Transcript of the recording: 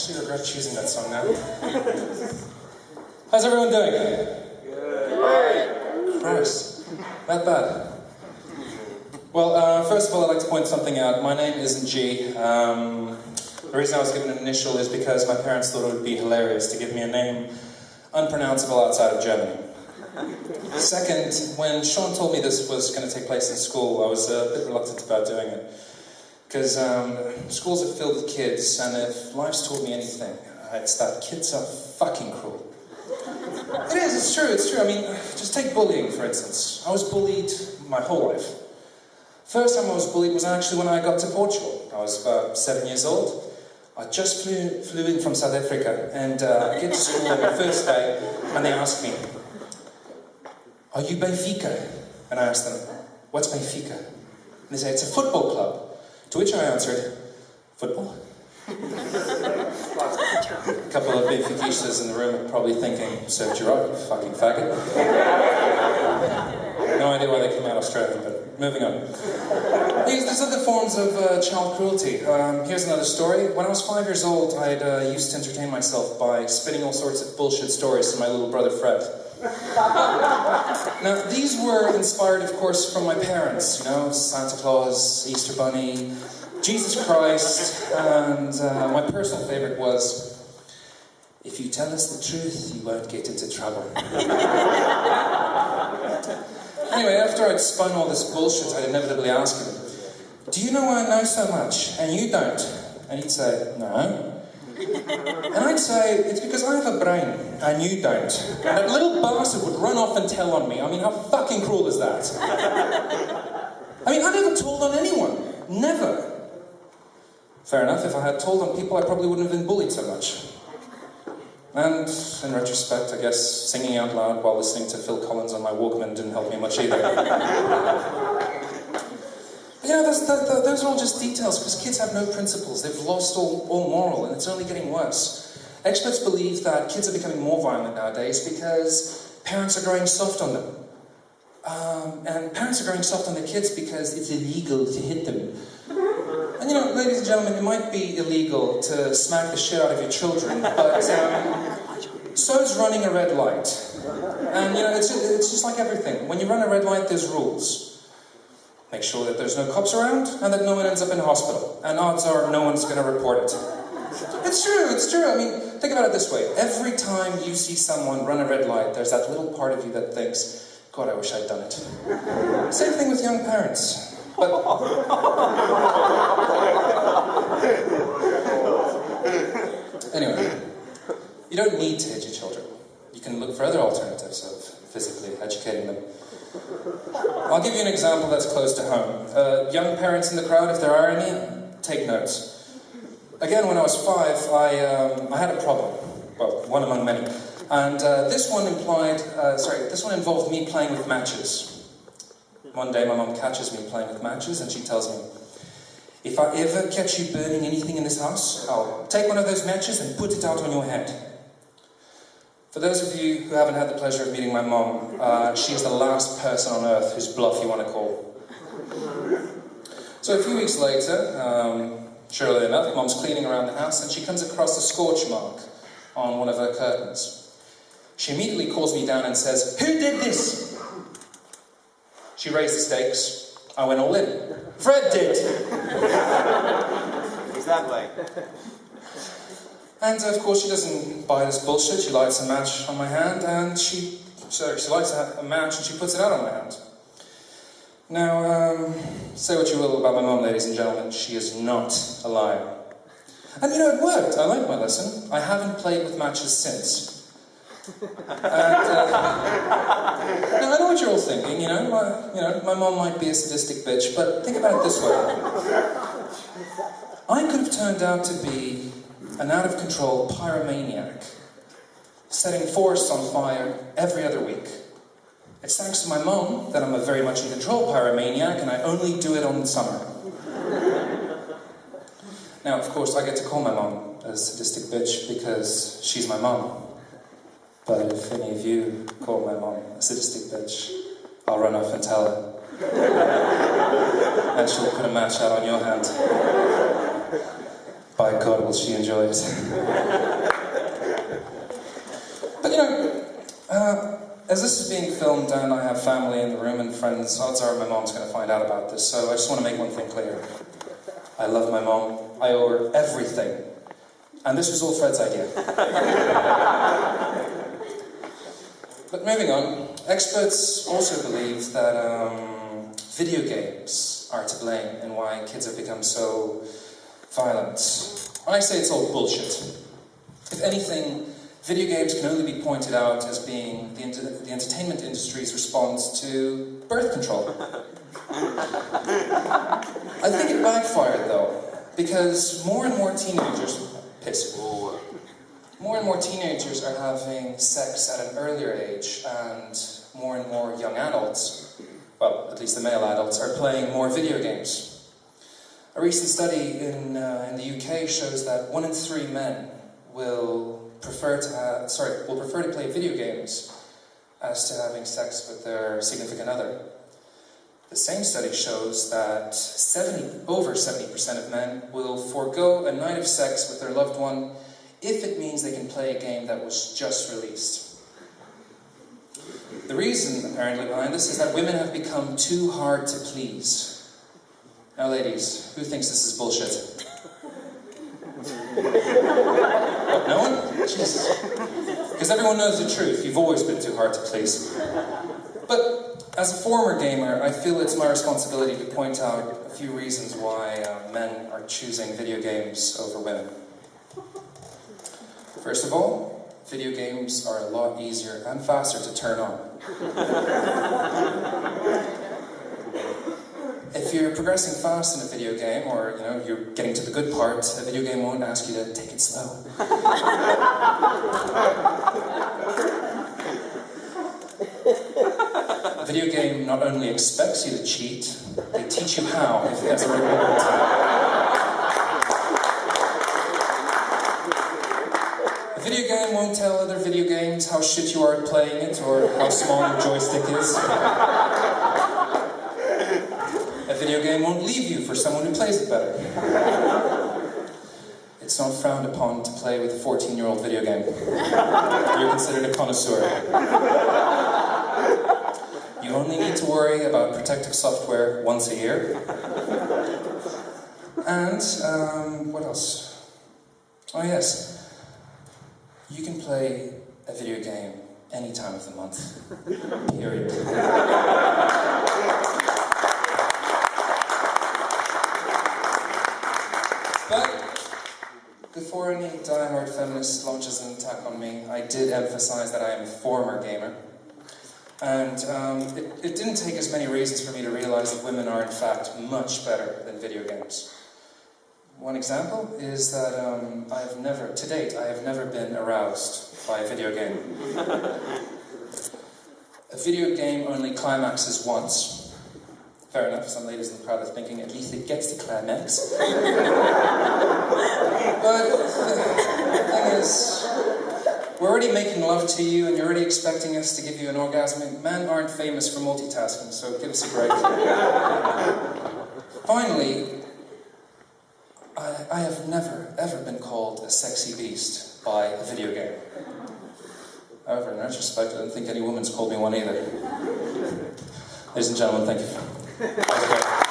actually regret choosing that song now. How's everyone doing? Good. Christ, that bad. Well, first of all, I'd like to point something out. My name isn't G. The reason I was given an initial is because my parents thought it would be hilarious to give me a name unpronounceable outside of Germany. Second, when Sean told me this was going to take place in school, I was a bit reluctant about doing it. Because schools are filled with kids, and if life's taught me anything, it's that kids are fucking cruel. It is, it's true. I mean, just take bullying, for instance. I was bullied my whole life. First time I was bullied was actually when I got to Portugal. I was about 7 years old. I just flew in from South Africa, and I get to school on the first day, and they asked me, "Are you Benfica?" And I asked them, "What's Benfica?" And they say, "It's a football club." To which I answered, "Football?" A couple of Benfiquistas in the room are probably thinking, "Served you right, you fucking faggot." No idea why they came out Australian, but moving on. There's other forms of child cruelty. Here's another story. When I was 5 years old, I'd used to entertain myself by spinning all sorts of bullshit stories to my little brother Fred. Now, these were inspired, of course, from my parents, you know, Santa Claus, Easter Bunny, Jesus Christ, and my personal favorite was, "If you tell us the truth, you won't get into trouble." Anyway, after I'd spun all this bullshit, I'd inevitably ask him, "Do you know why I know so much, and you don't?" And he'd say, "No." And I'd say, "It's because I have a brain, and you don't." And that little bastard would run off and tell on me. I mean, how fucking cruel is that? I mean, I never told on anyone. Never. Fair enough, if I had told on people, I probably wouldn't have been bullied so much. And, in retrospect, I guess singing out loud while listening to Phil Collins on my Walkman didn't help me much either. You know, those are all just details, because kids have no principles. They've lost all moral, and it's only getting worse. Experts believe that kids are becoming more violent nowadays because parents are growing soft on them. And parents are growing soft on their kids because it's illegal to hit them. And you know, ladies and gentlemen, it might be illegal to smack the shit out of your children, but so is running a red light. And you know, it's just like everything. When you run a red light, there's rules. Make sure that there's no cops around, and that no one ends up in hospital. And odds are no one's going to report it. It's true. I mean, think about it this way. Every time you see someone run a red light, there's that little part of you that thinks, "God, I wish I'd done it." Same thing with young parents. But anyway, you don't need to hit your children. You can look for other alternatives of physically educating them. I'll give you an example that's close to home. Young parents in the crowd, if there are any, take notes. Again, when I was 5, I had a problem. Well, one among many. And this one involved me playing with matches. One day my mum catches me playing with matches and she tells me, "If I ever catch you burning anything in this house, I'll take one of those matches and put it out on your head." For those of you who haven't had the pleasure of meeting my mom, she's the last person on earth whose bluff you want to call. So a few weeks later, surely enough, Mom's cleaning around the house and she comes across a scorch mark on one of her curtains. She immediately calls me down and says, "Who did this?" She raised the stakes. I went all in. "Fred did." Exactly. And of course she doesn't buy this bullshit. She lights a match on my hand and she lights a match and she puts it out on my hand. Now, say what you will about my mum, ladies and gentlemen, she is not a liar. And you know, it worked. I learned my lesson. I haven't played with matches since. And, now I know what you're all thinking, my mom might be a sadistic bitch, but think about it this way. I could have turned out to be an out-of-control pyromaniac, setting forests on fire every other week. It's thanks to my mom that I'm a very much in control pyromaniac, and I only do it on summer. Now, of course, I get to call my mom a sadistic bitch because she's my mom. But if any of you call my mom a sadistic bitch, I'll run off and tell her. And she'll put a match out on your hand. Bye. by God, will she enjoy it. But you know, as this is being filmed and I have family in the room and friends, odds are my mom's going to find out about this, so I just want to make one thing clear. I love my mom. I owe her everything. And this was all Fred's idea. But moving on, experts also believe that video games are to blame in why kids have become so violent. I say it's all bullshit. If anything, video games can only be pointed out as being the entertainment industry's response to birth control. I think it backfired though, because more and more teenagers are having sex at an earlier age, and more young adults, well, at least the male adults, are playing more video games. A recent study in the UK shows that 1 in 3 men will prefer to play video games as to having sex with their significant other. The same study shows that over 70% of men will forego a night of sex with their loved one if it means they can play a game that was just released. The reason, apparently, behind this is that women have become too hard to please. Now, ladies, who thinks this is bullshit? What, no one? Jesus. Because everyone knows the truth. You've always been too hard to please. But as a former gamer, I feel it's my responsibility to point out a few reasons why men are choosing video games over women. First of all, video games are a lot easier and faster to turn on. If you're progressing fast in a video game, or you're getting to the good part, a video game won't ask you to take it slow. A video game not only expects you to cheat, they teach you how if it has a reward. A video game won't tell other video games how shit you are at playing it or how small your joystick is. A video game won't leave you for someone who plays it better. It's not frowned upon to play with a 14-year-old video game. You're considered a connoisseur. You only need to worry about protective software once a year. And, what else? Oh yes. You can play a video game any time of the month. Period. But before any diehard feminist launches an attack on me, I did emphasize that I am a former gamer. And it didn't take as many reasons for me to realize that women are in fact much better than video games. One example is that to date, I have never been aroused by a video game. A video game only climaxes once. Fair enough, some ladies in the crowd are thinking, at least it gets the climax. But the thing is, we're already making love to you and you're already expecting us to give you an orgasm. Men aren't famous for multitasking, so give us a break. Finally, I have never, ever been called a sexy beast by a video game. However, in retrospect, I don't think any woman's called me one either. Ladies and gentlemen, thank you. That was great.